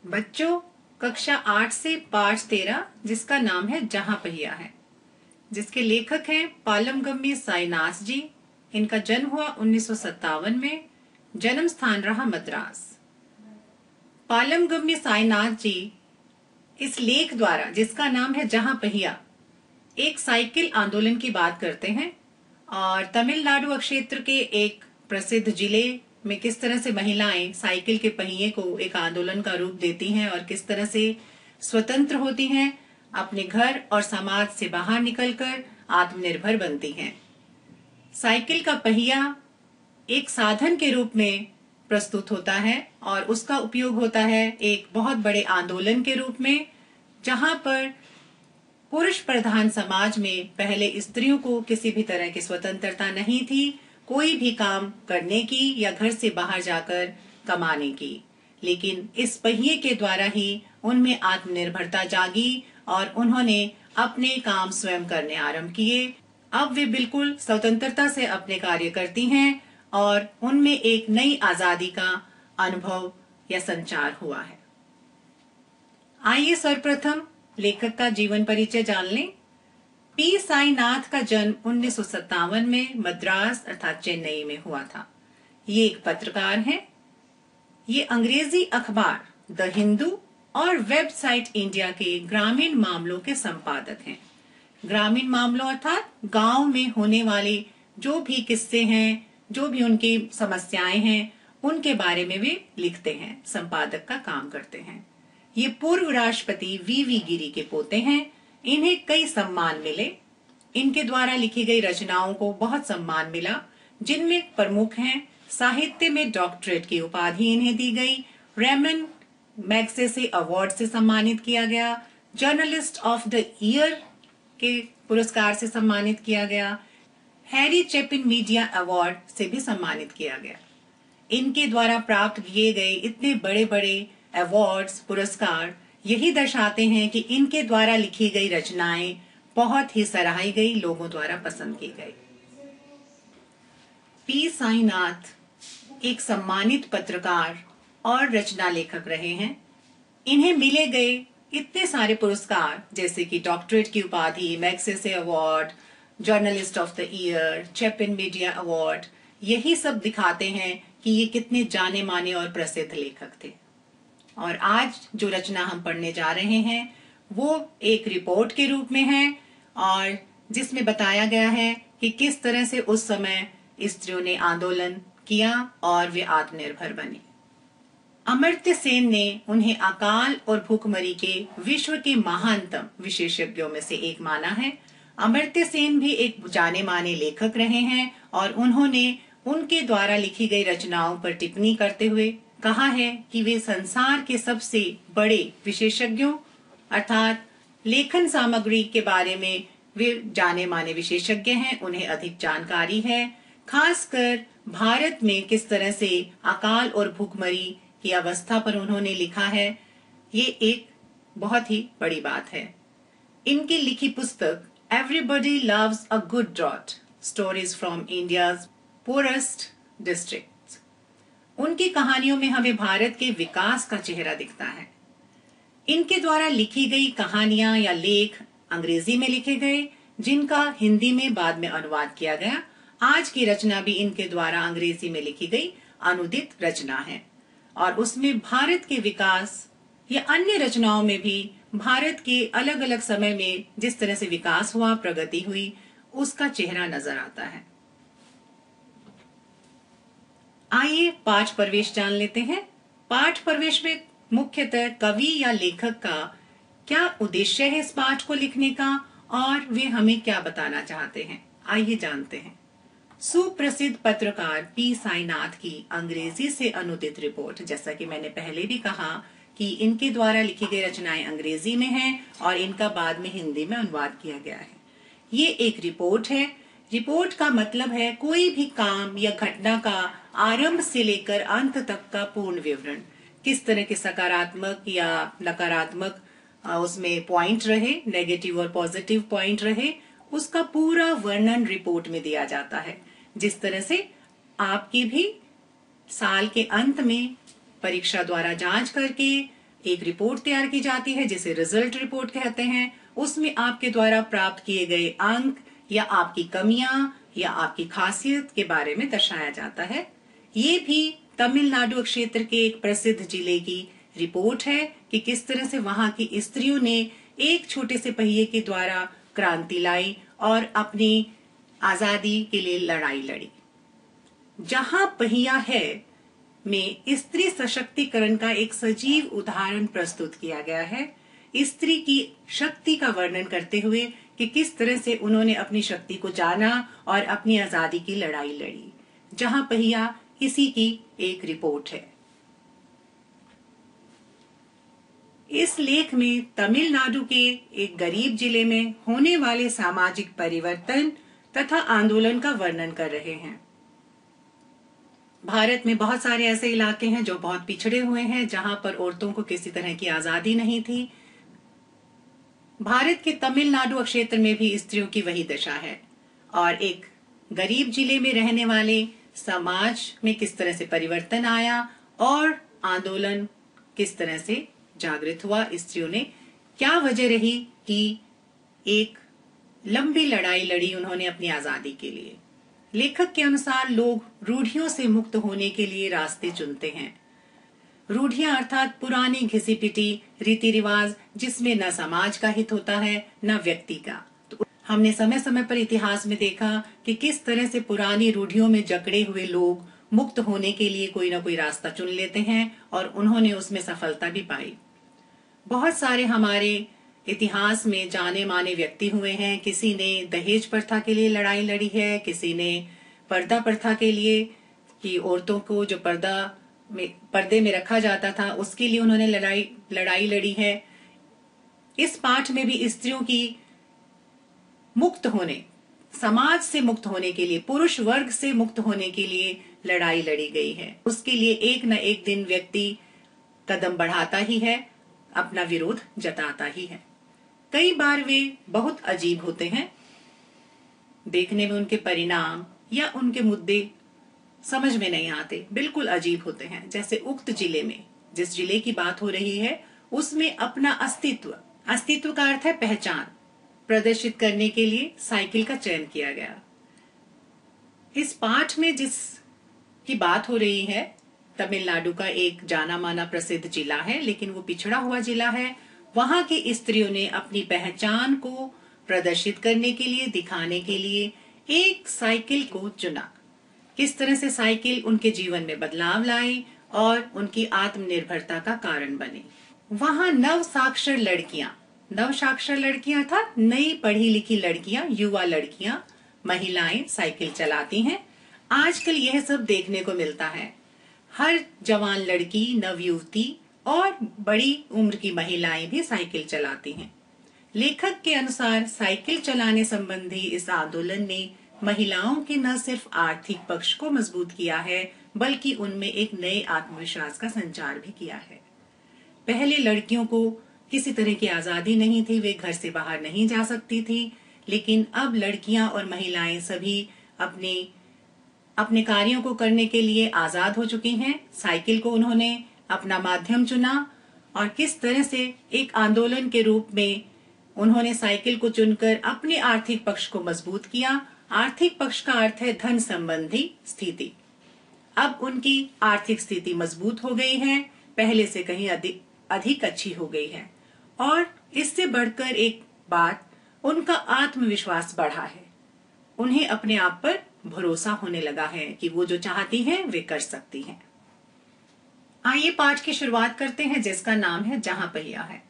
बच्चों, कक्षा 8 से पाठ 13 जिसका नाम है जहां पहिया है, जिसके लेखक हैं पालमगम्मी साईनाथ जी। इनका जन्म हुआ 1957 में, जन्म स्थान रहा मद्रास। पालमगम्मी साईनाथ जी इस लेख द्वारा, जिसका नाम है जहां पहिया, एक साइकिल आंदोलन की बात करते हैं और तमिलनाडु क्षेत्र के एक प्रसिद्ध जिले में किस तरह से महिलाएं साइकिल के पहिए को एक आंदोलन का रूप देती हैं और किस तरह से स्वतंत्र होती हैं, अपने घर और समाज से बाहर निकलकर आत्मनिर्भर बनती हैं। साइकिल का पहिया एक साधन के रूप में प्रस्तुत होता है और उसका उपयोग होता है एक बहुत बड़े आंदोलन के रूप में, जहां पर पुरुष प्रधान समाज में पहले स्त्रियों को किसी भी तरह की स्वतंत्रता नहीं थी, कोई भी काम करने की या घर से बाहर जाकर कमाने की। लेकिन इस पहिए के द्वारा ही उनमें आत्मनिर्भरता जागी और उन्होंने अपने काम स्वयं करने आरंभ किए। अब वे बिल्कुल स्वतंत्रता से अपने कार्य करती हैं और उनमें एक नई आजादी का अनुभव या संचार हुआ है। आइए सर्वप्रथम लेखक का जीवन परिचय जान लें। पी साईनाथ का जन्म 1957 में मद्रास अर्थात चेन्नई में हुआ था। ये एक पत्रकार हैं। ये अंग्रेजी अखबार द हिंदू और वेबसाइट इंडिया के ग्रामीण मामलों के संपादक हैं। ग्रामीण मामलों अर्थात गांव में होने वाले जो भी किस्से हैं, जो भी उनकी समस्याएं हैं, उनके बारे में वे लिखते हैं, संपादक का काम करते हैं। ये पूर्व राष्ट्रपति वीवी गिरी के पोते हैं। इन्हें कई सम्मान मिले। इनके द्वारा लिखी गई रचनाओं को बहुत सम्मान मिला, जिनमें प्रमुख हैं साहित्य में डॉक्टरेट की उपाधि इन्हें दी गई, रेमन मैग्सेसे अवार्ड से सम्मानित किया गया, जर्नलिस्ट ऑफ द ईयर के पुरस्कार से सम्मानित किया गया, हैरी चैपिन मीडिया अवार्ड से भी सम्मानित किया गया। इनके द्वारा प्राप्त किए गए इतने बड़े बड़े अवार्ड्स, पुरस्कार यही दर्शाते हैं कि इनके द्वारा लिखी गई रचनाएं बहुत ही सराही गई, लोगों द्वारा पसंद की गई। पी साईनाथ एक सम्मानित पत्रकार और रचना लेखक रहे हैं। इन्हें मिले गए इतने सारे पुरस्कार जैसे कि डॉक्टरेट की उपाधि, Magsaysay award, journalist of the year, Chapin media award, यही सब दिखाते हैं कि ये कितने जाने माने और प्रसिद्ध लेखक थे। और आज जो रचना हम पढ़ने जा रहे हैं वो एक रिपोर्ट के रूप में है और जिसमें बताया गया है कि किस तरह से उस समय स्त्रियों ने आंदोलन किया और वे आत्मनिर्भर बनी। अमर्त्य सेन ने उन्हें अकाल और भूखमरी के विश्व के महानतम विशेषज्ञों में से एक माना है। अमर्त्य सेन भी एक जाने माने लेखक रहे हैं और उन्होंने उनके द्वारा लिखी गई रचनाओं पर टिप्पणी करते हुए कहा है कि वे संसार के सबसे बड़े विशेषज्ञों अर्थात लेखन सामग्री के बारे में वे जाने माने विशेषज्ञ हैं, उन्हें अधिक जानकारी है। खासकर भारत में किस तरह से अकाल और भूखमरी की अवस्था पर उन्होंने लिखा है, ये एक बहुत ही बड़ी बात है। इनकी लिखी पुस्तक everybody loves a good drought, stories from India's poorest district, उनकी कहानियों में हमें भारत के विकास का चेहरा दिखता है। इनके द्वारा लिखी गई कहानियां या लेख अंग्रेजी में लिखे गए, जिनका हिंदी में बाद में अनुवाद किया गया। आज की रचना भी इनके द्वारा अंग्रेजी में लिखी गई अनुदित रचना है और उसमें भारत के विकास या अन्य रचनाओं में भी भारत के अलग अलग समय में जिस तरह से विकास हुआ, प्रगति हुई, उसका चेहरा नजर आता है। आइए पाठ प्रवेश जान लेते हैं। पाठ प्रवेश में मुख्यतः कवि या लेखक का क्या उद्देश्य है इस पाठ को लिखने का और वे हमें क्या बताना चाहते हैं, आइए जानते हैं। सुप्रसिद्ध पत्रकार पी साईनाथ की अंग्रेजी से अनुदित रिपोर्ट, जैसा कि मैंने पहले भी कहा कि इनके द्वारा लिखी गई रचनाएं अंग्रेजी में हैं और इनका बाद में हिंदी में अनुवाद किया गया है। ये एक रिपोर्ट है। रिपोर्ट का मतलब है कोई भी काम या घटना का आरंभ से लेकर अंत तक का पूर्ण विवरण, किस तरह के सकारात्मक या नकारात्मक उसमें पॉइंट रहे, नेगेटिव और पॉजिटिव पॉइंट रहे, उसका पूरा वर्णन रिपोर्ट में दिया जाता है। जिस तरह से आपकी भी साल के अंत में परीक्षा द्वारा जांच करके एक रिपोर्ट तैयार की जाती है जिसे रिजल्ट रिपोर्ट कहते हैं। उसमें आपके द्वारा प्राप्त किए गए अंक या आपकी कमियां या आपकी खासियत के बारे में दर्शाया जाता है। ये भी तमिलनाडु क्षेत्र के एक प्रसिद्ध जिले की रिपोर्ट है कि किस तरह से वहां की स्त्रियों ने एक छोटे से पहिए के द्वारा क्रांति लाई और अपनी आजादी के लिए लड़ाई लड़ी। जहां पहिया है में स्त्री सशक्तिकरण का एक सजीव उदाहरण प्रस्तुत किया गया है, स्त्री की शक्ति का वर्णन करते हुए कि किस तरह से उन्होंने अपनी शक्ति को जाना और अपनी आजादी की लड़ाई लड़ी। जहां पहिया इसी की एक रिपोर्ट है। इस लेख में तमिलनाडु के एक गरीब जिले में होने वाले सामाजिक परिवर्तन तथा आंदोलन का वर्णन कर रहे हैं। भारत में बहुत सारे ऐसे इलाके हैं जो बहुत पिछड़े हुए हैं, जहां पर औरतों को किसी तरह की आजादी नहीं थी। भारत के तमिलनाडु क्षेत्र में भी स्त्रियों की वही दशा है और एक गरीब जिले में रहने वाले समाज में किस तरह से परिवर्तन आया और आंदोलन किस तरह से जागृत हुआ। स्त्रियों ने क्या वजह रही कि एक लंबी लड़ाई लड़ी उन्होंने अपनी आजादी के लिए। लेखक के अनुसार लोग रूढ़ियों से मुक्त होने के लिए रास्ते चुनते हैं। रूढ़ियां अर्थात पुरानी घिसी पिटी रीति रिवाज जिसमें न समाज का हित होता है न व्यक्ति का। तो हमने समय समय पर इतिहास में देखा कि किस तरह से पुरानी रूढ़ियों में जकड़े हुए लोग मुक्त होने के लिए कोई ना कोई रास्ता चुन लेते हैं और उन्होंने उसमें सफलता भी पाई। बहुत सारे हमारे इतिहास में जाने माने व्यक्ति हुए हैं। किसी ने दहेज प्रथा के लिए लड़ाई लड़ी है, किसी ने पर्दा प्रथा के लिए कि औरतों को जो पर्दे में रखा जाता था उसके लिए उन्होंने लड़ाई लड़ी है। इस पाठ में भी स्त्रियों की मुक्त होने, समाज से मुक्त होने के लिए, पुरुष वर्ग से मुक्त होने के लिए लड़ाई लड़ी गई है। उसके लिए एक न एक दिन व्यक्ति कदम बढ़ाता ही है, अपना विरोध जताता ही है। कई बार वे बहुत अजीब होते हैं, देखने में उनके परिणाम या उनके मुद्दे समझ में नहीं आते, बिल्कुल अजीब होते हैं। जैसे उक्त जिले में, जिस जिले की बात हो रही है, उसमें अपना अस्तित्व का अर्थ है पहचान, प्रदर्शित करने के लिए साइकिल का चयन किया गया। इस पाठ में जिस की बात हो रही है तमिलनाडु का एक जाना माना प्रसिद्ध जिला है, लेकिन वो पिछड़ा हुआ जिला है। वहां की स्त्रियों ने अपनी पहचान को प्रदर्शित करने के लिए, दिखाने के लिए एक साइकिल को चुना। किस तरह से साइकिल उनके जीवन में बदलाव लाई और उनकी आत्मनिर्भरता का कारण बने। वहां नवसाक्षर लड़कियां अर्थात नई पढ़ी लिखी लड़कियां, युवा लड़कियां, महिलाएं साइकिल चलाती हैं। आजकल यह सब देखने को मिलता है। हर जवान लड़की, नवयुवती और बड़ी उम्र की महिलाएं भी साइकिल चलाती हैं। लेखक के अनुसार साइकिल चलाने संबंधी इस आंदोलन ने महिलाओं के न सिर्फ आर्थिक पक्ष को मजबूत किया है, बल्कि उनमें एक नए आत्मविश्वास का संचार भी किया है। पहले लड़कियों को किसी तरह की आजादी नहीं थी, वे घर से बाहर नहीं जा सकती थी, लेकिन अब लड़कियां और महिलाएं सभी अपने कार्यों को करने के लिए आजाद हो चुकी हैं। साइकिल को उन्होंने अपना माध्यम चुना और किस तरह से एक आंदोलन के रूप में उन्होंने साइकिल को चुनकर अपने आर्थिक पक्ष को मजबूत किया। आर्थिक पक्ष का अर्थ है धन संबंधी स्थिति। अब उनकी आर्थिक स्थिति मजबूत हो गई है, पहले से कहीं अधिक अच्छी हो गई है और इससे बढ़कर एक बात, उनका आत्मविश्वास बढ़ा है। उन्हें अपने आप पर भरोसा होने लगा है कि वो जो चाहती हैं वे कर सकती हैं। आइए पाठ की शुरुआत करते हैं जिसका नाम है जहां पहिया है।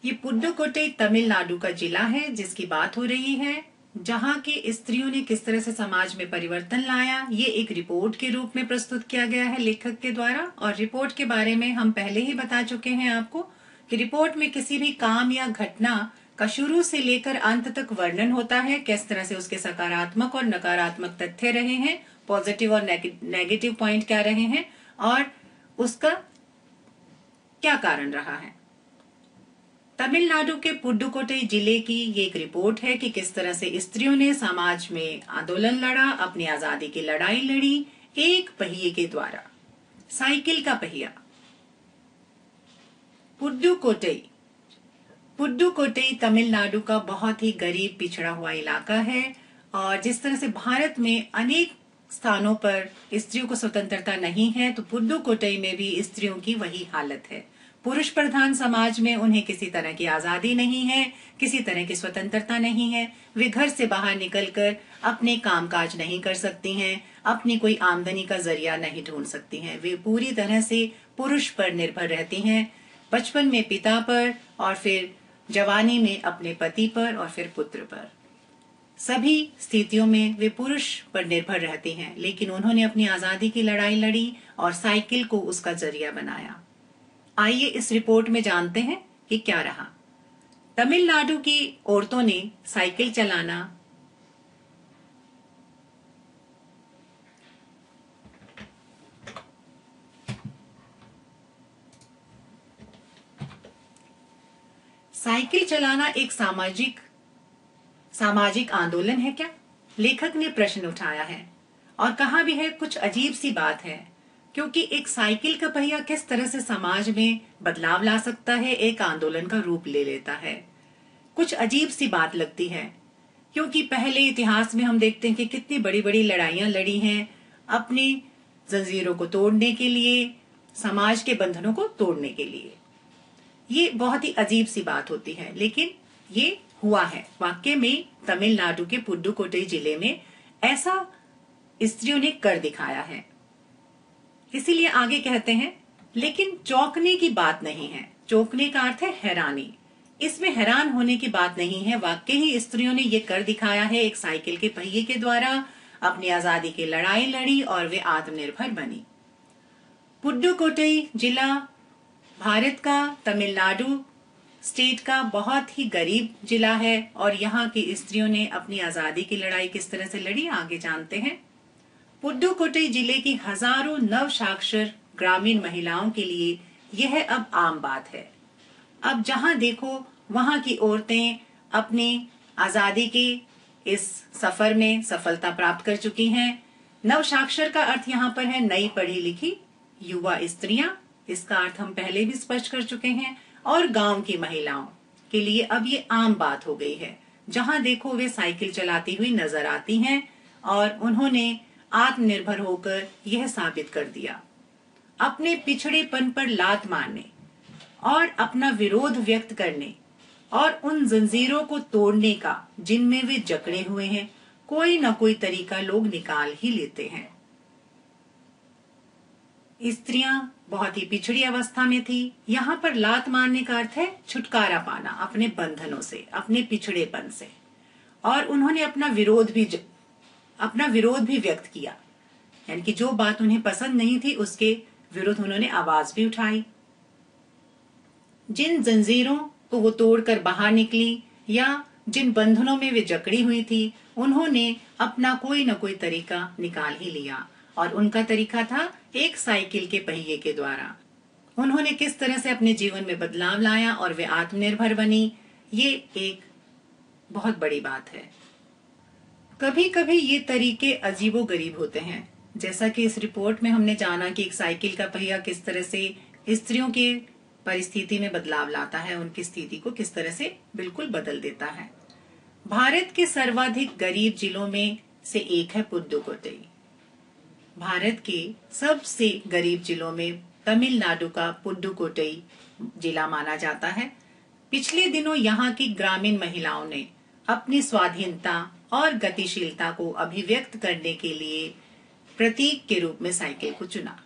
ये पुडुकोट्टई तमिलनाडु का जिला है जिसकी बात हो रही है, जहां की स्त्रियों ने किस तरह से समाज में परिवर्तन लाया। ये एक रिपोर्ट के रूप में प्रस्तुत किया गया है लेखक के द्वारा। और रिपोर्ट के बारे में हम पहले ही बता चुके हैं आपको कि रिपोर्ट में किसी भी काम या घटना का शुरू से लेकर अंत तक वर्णन होता है, किस तरह से उसके सकारात्मक और नकारात्मक तथ्य रहे हैं, पॉजिटिव और नेगेटिव पॉइंट क्या रहे हैं और उसका क्या कारण रहा है। तमिलनाडु के पुडुकोट्टई जिले की ये एक रिपोर्ट है कि किस तरह से स्त्रियों ने समाज में आंदोलन लड़ा, अपनी आजादी की लड़ाई लड़ी एक पहिए के द्वारा, साइकिल का पहिया। पुडुकोट्टई। पुडुकोट्टई तमिलनाडु का बहुत ही गरीब पिछड़ा हुआ इलाका है और जिस तरह से भारत में अनेक स्थानों पर स्त्रियों को स्वतंत्रता नहीं है, तो पुडुकोट्टई में भी स्त्रियों की वही हालत है। पुरुष प्रधान समाज में उन्हें किसी तरह की आजादी नहीं है, किसी तरह की स्वतंत्रता नहीं है। वे घर से बाहर निकलकर अपने कामकाज नहीं कर सकती हैं, अपनी कोई आमदनी का जरिया नहीं ढूंढ सकती हैं। वे पूरी तरह से पुरुष पर निर्भर रहती हैं, बचपन में पिता पर और फिर जवानी में अपने पति पर और फिर पुत्र पर। सभी स्थितियों में वे पुरुष पर निर्भर रहती हैं, लेकिन उन्होंने अपनी आजादी की लड़ाई लड़ी और साइकिल को उसका जरिया बनाया। आइए इस रिपोर्ट में जानते हैं कि क्या रहा। तमिलनाडु की औरतों ने साइकिल चलाना एक सामाजिक आंदोलन है क्या? लेखक ने प्रश्न उठाया है और कहा भी है कुछ अजीब सी बात है, क्योंकि एक साइकिल का पहिया किस तरह से समाज में बदलाव ला सकता है, एक आंदोलन का रूप ले लेता है। कुछ अजीब सी बात लगती है, क्योंकि पहले इतिहास में हम देखते हैं कि कितनी बड़ी बड़ी लड़ाइयां लड़ी हैं अपनी जंजीरों को तोड़ने के लिए, समाज के बंधनों को तोड़ने के लिए। ये बहुत ही अजीब सी बात होती है, लेकिन ये हुआ है। वाकई में तमिलनाडु के पुडुकोट्टई जिले में ऐसा स्त्रियों ने कर दिखाया है। इसीलिए आगे कहते हैं, लेकिन चौंकने की बात नहीं है। चौंकने का अर्थ है हैरानी। इसमें हैरान होने की बात नहीं है। वाकई ही स्त्रियों ने ये कर दिखाया है। एक साइकिल के पहिए के द्वारा अपनी आजादी की लड़ाई लड़ी और वे आत्मनिर्भर बनी। पुडुकोट्टई जिला भारत का तमिलनाडु स्टेट का बहुत ही गरीब जिला है और यहाँ की स्त्रियों ने अपनी आजादी की लड़ाई किस तरह से लड़ी, आगे जानते हैं। पुडुकोट्टई जिले की हजारों नव साक्षर ग्रामीण महिलाओं के लिए यह अब आम बात है। अब जहां देखो वहां की औरतें अपनी आजादी के इस सफर में सफलता प्राप्त कर चुकी हैं। नव साक्षर का अर्थ यहाँ पर है नई पढ़ी लिखी युवा स्त्रियां। इसका अर्थ हम पहले भी स्पष्ट कर चुके हैं। और गांव की महिलाओं के लिए अब ये आम बात हो गई है। जहां देखो वे साइकिल चलाती हुई नजर आती हैं और उन्होंने आत्मनिर्भर होकर यह साबित कर दिया। अपने पिछड़ेपन पर लात मारने और अपना विरोध व्यक्त करने और उन जंजीरों को तोड़ने का जिनमें वे जकड़े हुए हैं, कोई न कोई तरीका लोग निकाल ही लेते हैं। स्त्रियां बहुत ही पिछड़ी अवस्था में थी। यहाँ पर लात मारने का अर्थ है छुटकारा पाना अपने बंधनों से, अपने पिछड़ेपन से। और उन्होंने अपना विरोध भी व्यक्त किया, यानी कि जो बात उन्हें पसंद नहीं थी उसके विरुद्ध उन्होंने आवाज भी उठाई। जिन जंजीरों को वो तोड़कर बाहर निकली या जिन बंधनों में वे जकड़ी हुई थी, उन्होंने अपना कोई न कोई तरीका निकाल ही लिया और उनका तरीका था एक साइकिल के पहिए के द्वारा। उन्होंने किस तरह से अपने जीवन में बदलाव लाया और वे आत्मनिर्भर बनी, ये एक बहुत बड़ी बात है। कभी कभी ये तरीके अजीबोगरीब होते हैं, जैसा कि इस रिपोर्ट में हमने जाना कि एक साइकिल का पहिया किस तरह से स्त्रियों के परिस्थिति में बदलाव लाता है, उनकी स्थिति को किस तरह से बिल्कुल बदल देता है। भारत के सर्वाधिक गरीब जिलों में से एक है पुडुकोट्टई। भारत के सबसे गरीब जिलों में तमिलनाडु का पुडुकोट्टई जिला माना जाता है। पिछले दिनों यहाँ की ग्रामीण महिलाओं ने अपनी स्वाधीनता और गतिशीलता को अभिव्यक्त करने के लिए प्रतीक के रूप में साइकिल को चुना।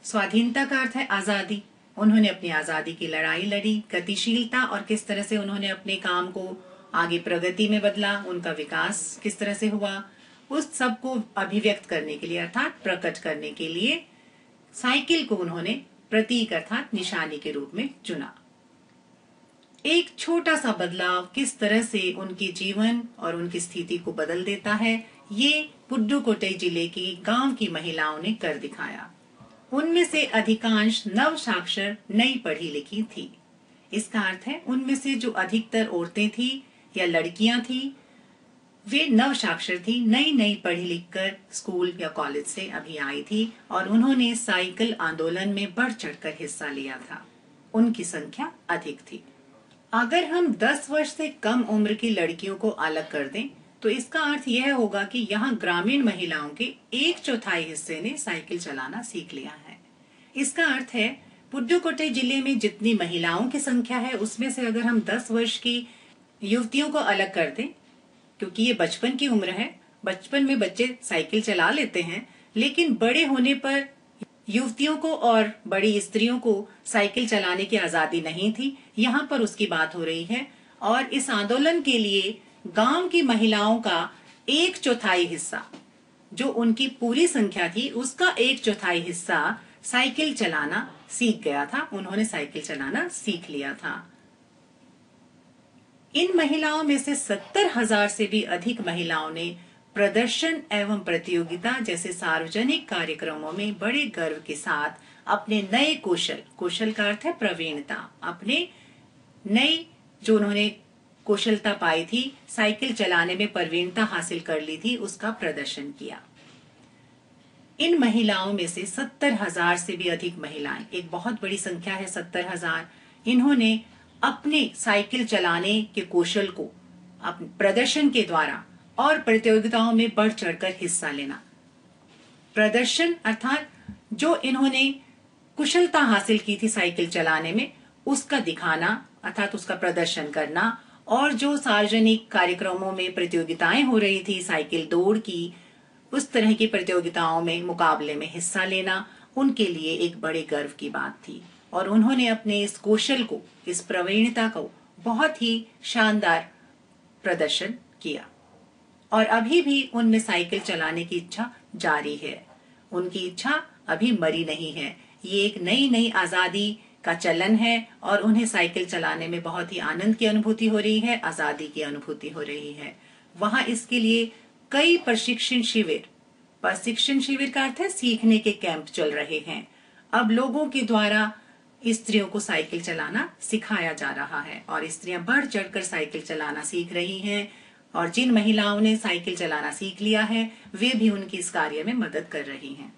स्वाधीनता का अर्थ है आजादी। उन्होंने अपनी आजादी की लड़ाई लड़ी। गतिशीलता और किस तरह से उन्होंने अपने काम को आगे प्रगति में बदला, उनका विकास किस तरह से हुआ, उस सब को अभिव्यक्त करने के लिए अर्थात प्रकट करने के लिए साइकिल को उन्होंने प्रतीक अर्थात निशानी के रूप में चुना। एक छोटा सा बदलाव किस तरह से उनके जीवन और उनकी स्थिति को बदल देता है, ये पुडुकोट्टई जिले की गांव की महिलाओं ने कर दिखाया। उनमें से अधिकांश नव साक्षर नई पढ़ी लिखी थी। इसका अर्थ है उनमें से जो अधिकतर औरतें थी या लड़कियां थी, वे नव साक्षर थी, नई पढ़ी लिखकर स्कूल या कॉलेज से अभी आई थी और उन्होंने साइकिल आंदोलन में बढ़ चढ़कर हिस्सा लिया था। उनकी संख्या अधिक थी। अगर हम 10 वर्ष से कम उम्र की लड़कियों को अलग कर दें तो इसका अर्थ यह होगा कि यहाँ ग्रामीण महिलाओं के 1/4 हिस्से ने साइकिल चलाना सीख लिया है। इसका अर्थ है पुडुकोट्टई जिले में जितनी महिलाओं की संख्या है उसमें से अगर हम 10 वर्ष की युवतियों को अलग कर दें, क्योंकि ये बचपन की उम्र है, बचपन में बच्चे साइकिल चला लेते हैं, लेकिन बड़े होने पर युवतियों को और बड़ी स्त्रियों को साइकिल चलाने की आजादी नहीं थी। यहाँ पर उसकी बात हो रही है और इस आंदोलन के लिए गांव की महिलाओं का 1/4 हिस्सा, जो उनकी पूरी संख्या थी उसका 1/4 हिस्सा साइकिल चलाना सीख गया था। उन्होंने साइकिल चलाना सीख लिया था। इन महिलाओं में से 70,000 से भी अधिक महिलाओं ने प्रदर्शन एवं प्रतियोगिता जैसे सार्वजनिक कार्यक्रमों में बड़े गर्व के साथ अपने नए कौशल का अर्थ है प्रवीणता, अपने नई जो उन्होंने कौशलता पाई थी, साइकिल चलाने में प्रवीणता हासिल कर ली थी, उसका प्रदर्शन किया। इन महिलाओं में से 70,000 से भी अधिक महिलाएं, एक बहुत बड़ी संख्या है 70,000, इन्होंने अपने साइकिल चलाने के कौशल को अपने प्रदर्शन के द्वारा और प्रतियोगिताओं में बढ़ चढ़कर हिस्सा लेना। प्रदर्शन अर्थात जो इन्होंने कुशलता हासिल की थी साइकिल चलाने में, उसका दिखाना अर्थात उसका प्रदर्शन करना, और जो सार्वजनिक कार्यक्रमों में प्रतियोगिताएं हो रही थी साइकिल दौड़ की, उस तरह की प्रतियोगिताओं में मुकाबले में हिस्सा लेना उनके लिए एक बड़े गर्व की बात थी। और उन्होंने अपने इस कौशल को, इस प्रवीणता को बहुत ही शानदार प्रदर्शन किया और अभी भी उनमें साइकिल चलाने की इच्छा जारी है। उनकी इच्छा अभी मरी नहीं है। ये एक नई आजादी का चलन है और उन्हें साइकिल चलाने में बहुत ही आनंद की अनुभूति हो रही है, आजादी की अनुभूति हो रही है। वहां इसके लिए कई प्रशिक्षण शिविर का अर्थ है सीखने के कैंप चल रहे हैं। अब लोगों के द्वारा स्त्रियों को साइकिल चलाना सिखाया जा रहा है और स्त्रियां बढ़ चढ़कर साइकिल चलाना सीख रही हैं और जिन महिलाओं ने साइकिल चलाना सीख लिया है वे भी उनकी इस कार्य में मदद कर रही हैं।